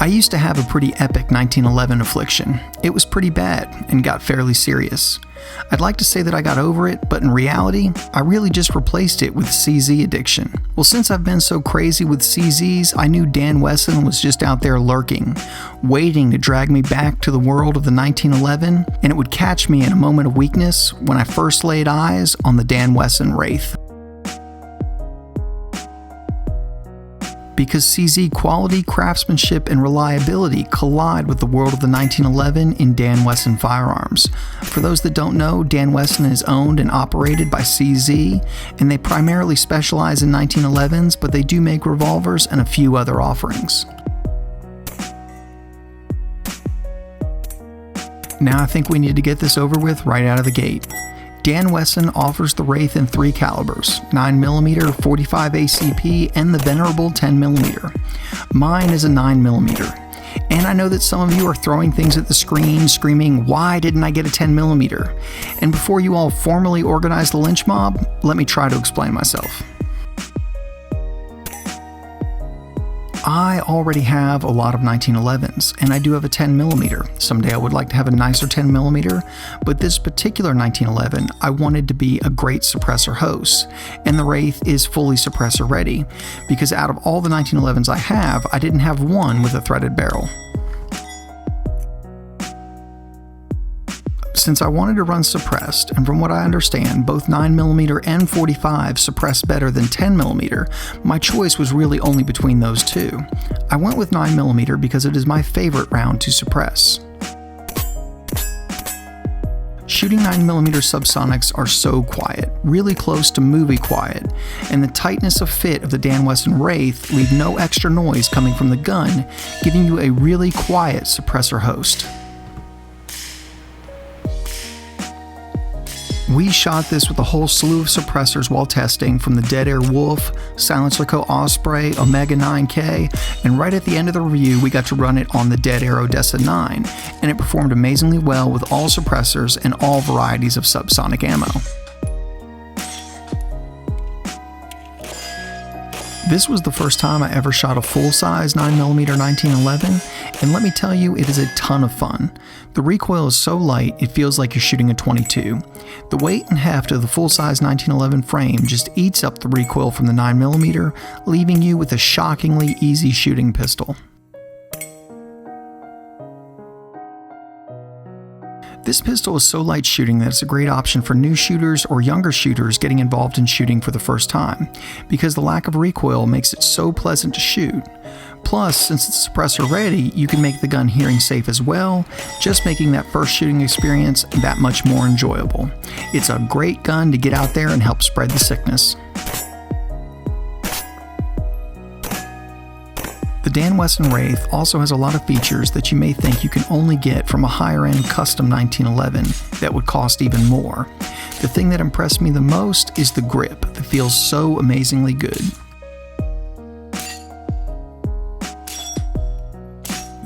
I used to have a pretty epic 1911 affliction. It was pretty bad and got fairly serious. I'd like to say that I got over it, but in reality, I really just replaced it with CZ addiction. Well, since I've been so crazy with CZs, I knew Dan Wesson was just out there lurking, waiting to drag me back to the world of the 1911, and it would catch me in a moment of weakness when I first laid eyes on the Dan Wesson Wraith. Because CZ quality, craftsmanship, and reliability collide with the world of the 1911 in Dan Wesson firearms. For those that don't know, Dan Wesson is owned and operated by CZ, and they primarily specialize in 1911s, but they do make revolvers and a few other offerings. Now I think we need to get this over with right out of the gate. Dan Wesson offers the Wraith in 3 calibers, 9mm, 45 ACP, and the venerable 10mm. Mine is a 9mm. And I know that some of you are throwing things at the screen, screaming, "Why didn't I get a 10mm?" And before you all formally organize the lynch mob, let me try to explain myself. I already have a lot of 1911s, and I do have a 10mm. Someday I would like to have a nicer 10mm, but this particular 1911, I wanted to be a great suppressor host, and the Wraith is fully suppressor ready, because out of all the 1911s I have, I didn't have one with a threaded barrel. Since I wanted to run suppressed, and from what I understand, both 9mm and 45 suppress better than 10mm, my choice was really only between those two. I went with 9mm because it is my favorite round to suppress. Shooting 9mm subsonics are so quiet, really close to movie quiet, and the tightness of fit of the Dan Wesson Wraith leave no extra noise coming from the gun, giving you a really quiet suppressor host. We shot this with a whole slew of suppressors while testing, from the Dead Air Wolf, Silencer Co. Osprey, Omega 9K, and right at the end of the review we got to run it on the Dead Air Odessa 9, and it performed amazingly well with all suppressors and all varieties of subsonic ammo. This was the first time I ever shot a full-size 9mm 1911, and let me tell you, it is a ton of fun. The recoil is so light, it feels like you're shooting a .22. The weight and heft of the full-size 1911 frame just eats up the recoil from the 9mm, leaving you with a shockingly easy shooting pistol. This pistol is so light shooting that it's a great option for new shooters or younger shooters getting involved in shooting for the first time, because the lack of recoil makes it so pleasant to shoot. Plus, since it's suppressor ready, you can make the gun hearing safe as well, just making that first shooting experience that much more enjoyable. It's a great gun to get out there and help spread the sickness. The Dan Wesson Wraith also has a lot of features that you may think you can only get from a higher-end custom 1911 that would cost even more. The thing that impressed me the most is the grip that feels so amazingly good.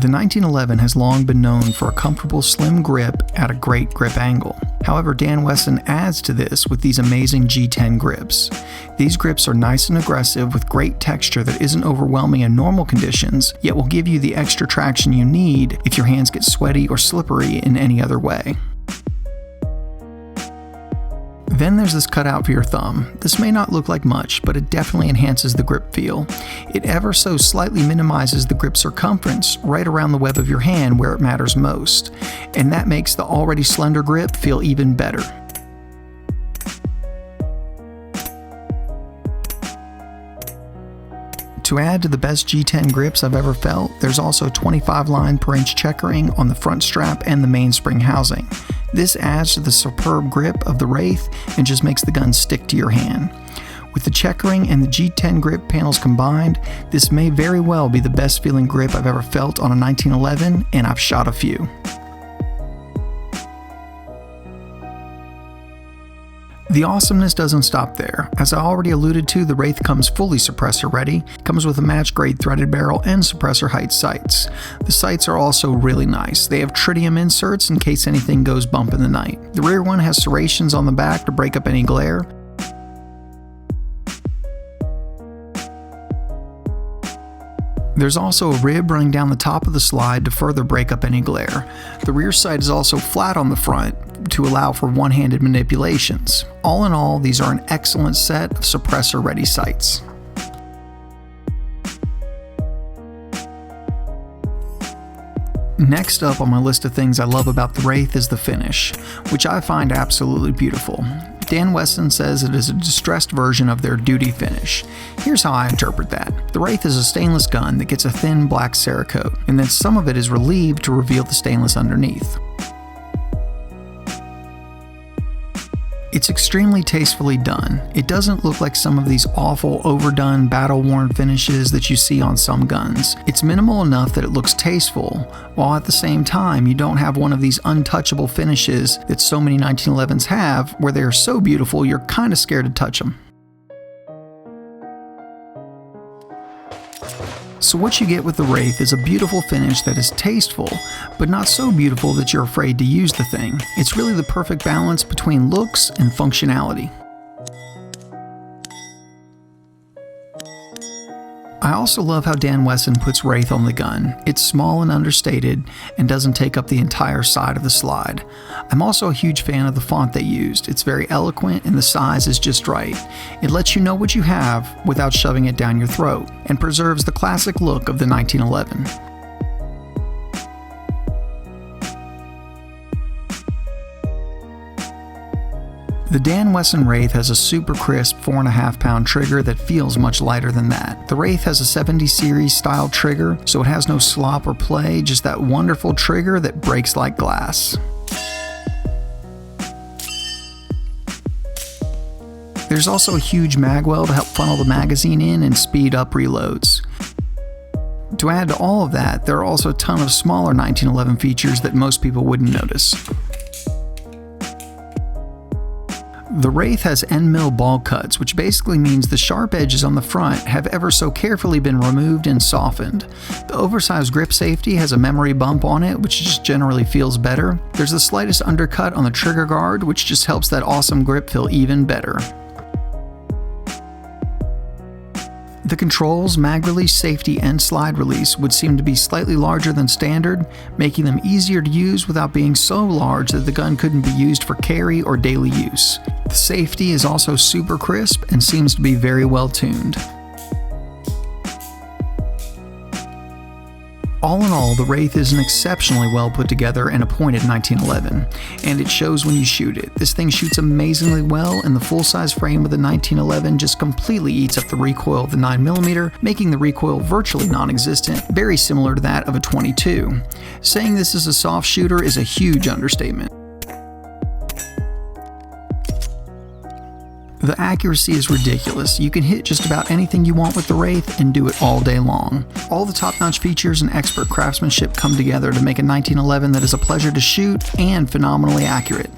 The 1911 has long been known for a comfortable slim grip at a great grip angle. However, Dan Wesson adds to this with these amazing G10 grips. These grips are nice and aggressive with great texture that isn't overwhelming in normal conditions, yet will give you the extra traction you need if your hands get sweaty or slippery in any other way. Then there's this cutout for your thumb. This may not look like much, but it definitely enhances the grip feel. It ever so slightly minimizes the grip circumference right around the web of your hand where it matters most, and that makes the already slender grip feel even better. To add to the best G10 grips I've ever felt, there's also 25 line per inch checkering on the front strap and the mainspring housing. This adds to the superb grip of the Wraith and just makes the gun stick to your hand. With the checkering and the G10 grip panels combined, this may very well be the best feeling grip I've ever felt on a 1911, and I've shot a few. The awesomeness doesn't stop there. As I already alluded to, the Wraith comes fully suppressor ready, comes with a match grade threaded barrel and suppressor height sights. The sights are also really nice. They have tritium inserts in case anything goes bump in the night. The rear one has serrations on the back to break up any glare. There's also a rib running down the top of the slide to further break up any glare. The rear sight is also flat on the front to allow for one-handed manipulations. All in all, these are an excellent set of suppressor-ready sights. Next up on my list of things I love about the Wraith is the finish, which I find absolutely beautiful. Dan Wesson says it is a distressed version of their duty finish. Here's how I interpret that. The Wraith is a stainless gun that gets a thin black Cerakote, and then some of it is relieved to reveal the stainless underneath. It's extremely tastefully done. It doesn't look like some of these awful, overdone, battle-worn finishes that you see on some guns. It's minimal enough that it looks tasteful, while at the same time you don't have one of these untouchable finishes that so many 1911s have, where they are so beautiful you're kind of scared to touch them. So what you get with the Wraith is a beautiful finish that is tasteful, but not so beautiful that you're afraid to use the thing. It's really the perfect balance between looks and functionality. I also love how Dan Wesson puts Wraith on the gun. It's small and understated and doesn't take up the entire side of the slide. I'm also a huge fan of the font they used. It's very eloquent and the size is just right. It lets you know what you have without shoving it down your throat and preserves the classic look of the 1911. The Dan Wesson Wraith has a super crisp 4.5 pound trigger that feels much lighter than that. The Wraith has a 70 series style trigger, so it has no slop or play, just that wonderful trigger that breaks like glass. There's also a huge mag well to help funnel the magazine in and speed up reloads. To add to all of that, there are also a ton of smaller 1911 features that most people wouldn't notice. The Wraith has end mill ball cuts, which basically means the sharp edges on the front have ever so carefully been removed and softened. The oversized grip safety has a memory bump on it, which just generally feels better. There's the slightest undercut on the trigger guard, which just helps that awesome grip feel even better. The controls, mag release, safety, and slide release would seem to be slightly larger than standard, making them easier to use without being so large that the gun couldn't be used for carry or daily use. The safety is also super crisp and seems to be very well tuned. All in all, the Wraith is an exceptionally well put together and appointed 1911, and it shows when you shoot it. This thing shoots amazingly well, and the full-size frame of the 1911 just completely eats up the recoil of the 9mm, making the recoil virtually non-existent, very similar to that of a .22. Saying this is a soft shooter is a huge understatement. The accuracy is ridiculous. You can hit just about anything you want with the Wraith and do it all day long. All the top-notch features and expert craftsmanship come together to make a 1911 that is a pleasure to shoot and phenomenally accurate.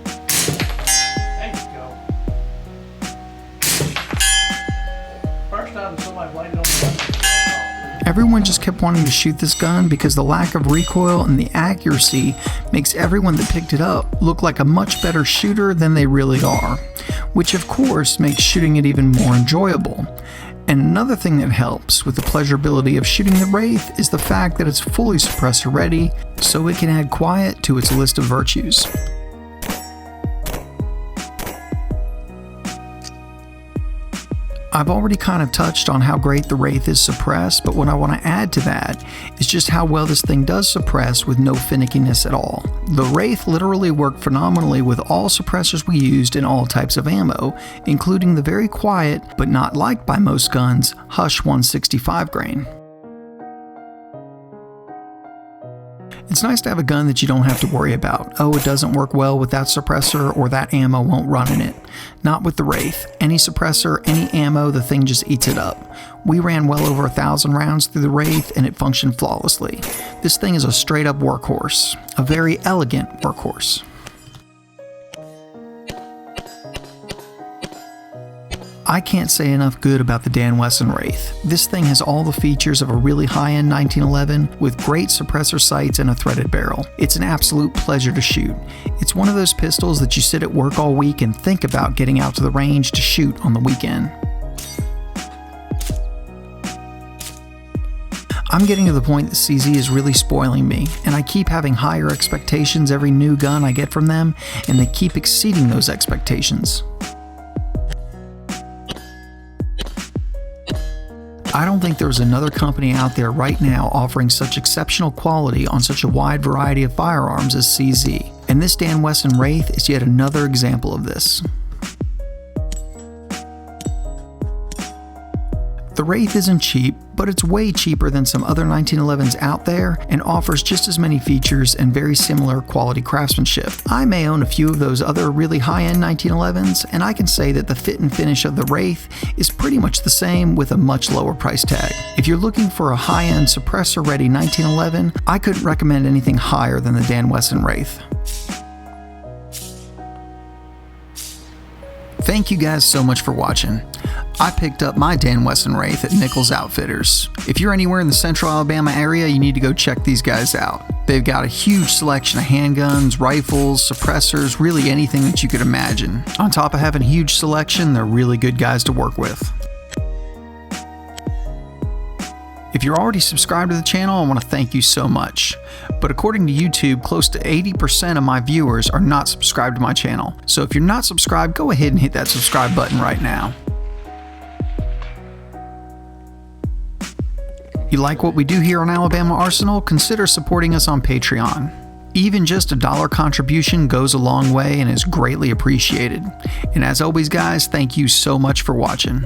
There you go. First time somebody landed on the gun. Everyone just kept wanting to shoot this gun because the lack of recoil and the accuracy makes everyone that picked it up look like a much better shooter than they really are, which of course makes shooting it even more enjoyable. And another thing that helps with the pleasurability of shooting the Wraith is the fact that it's fully suppressor ready, so it can add quiet to its list of virtues. I've already kind of touched on how great the Wraith is suppressed, but what I want to add to that is just how well this thing does suppress with no finickiness at all. The Wraith literally worked phenomenally with all suppressors we used in all types of ammo, including the very quiet, but not liked by most guns, Hush 165 grain. It's nice to have a gun that you don't have to worry about. Oh, it doesn't work well with that suppressor, or that ammo won't run in it. Not with the Wraith. Any suppressor, any ammo, the thing just eats it up. We ran well over 1,000 rounds through the Wraith and it functioned flawlessly. This thing is a straight up workhorse. A very elegant workhorse. I can't say enough good about the Dan Wesson Wraith. This thing has all the features of a really high-end 1911 with great suppressor sights and a threaded barrel. It's an absolute pleasure to shoot. It's one of those pistols that you sit at work all week and think about getting out to the range to shoot on the weekend. I'm getting to the point that CZ is really spoiling me, and I keep having higher expectations every new gun I get from them, and they keep exceeding those expectations. I don't think there's another company out there right now offering such exceptional quality on such a wide variety of firearms as CZ, and this Dan Wesson Wraith is yet another example of this. The Wraith isn't cheap, but it's way cheaper than some other 1911s out there and offers just as many features and very similar quality craftsmanship. I may own a few of those other really high-end 1911s, and I can say that the fit and finish of the Wraith is pretty much the same with a much lower price tag. If you're looking for a high-end suppressor-ready 1911, I couldn't recommend anything higher than the Dan Wesson Wraith. Thank you guys so much for watching. I picked up my Dan Wesson Wraith at Nichols Outfitters. If you're anywhere in the central Alabama area, you need to go check these guys out. They've got a huge selection of handguns, rifles, suppressors, really anything that you could imagine. On top of having a huge selection, they're really good guys to work with. If you're already subscribed to the channel, I want to thank you so much. But according to YouTube, close to 80% of my viewers are not subscribed to my channel. So if you're not subscribed, go ahead and hit that subscribe button right now. You like what we do here on Alabama Arsenal? Consider supporting us on Patreon. Even just a $1 contribution goes a long way and is greatly appreciated. And as always guys, thank you so much for watching.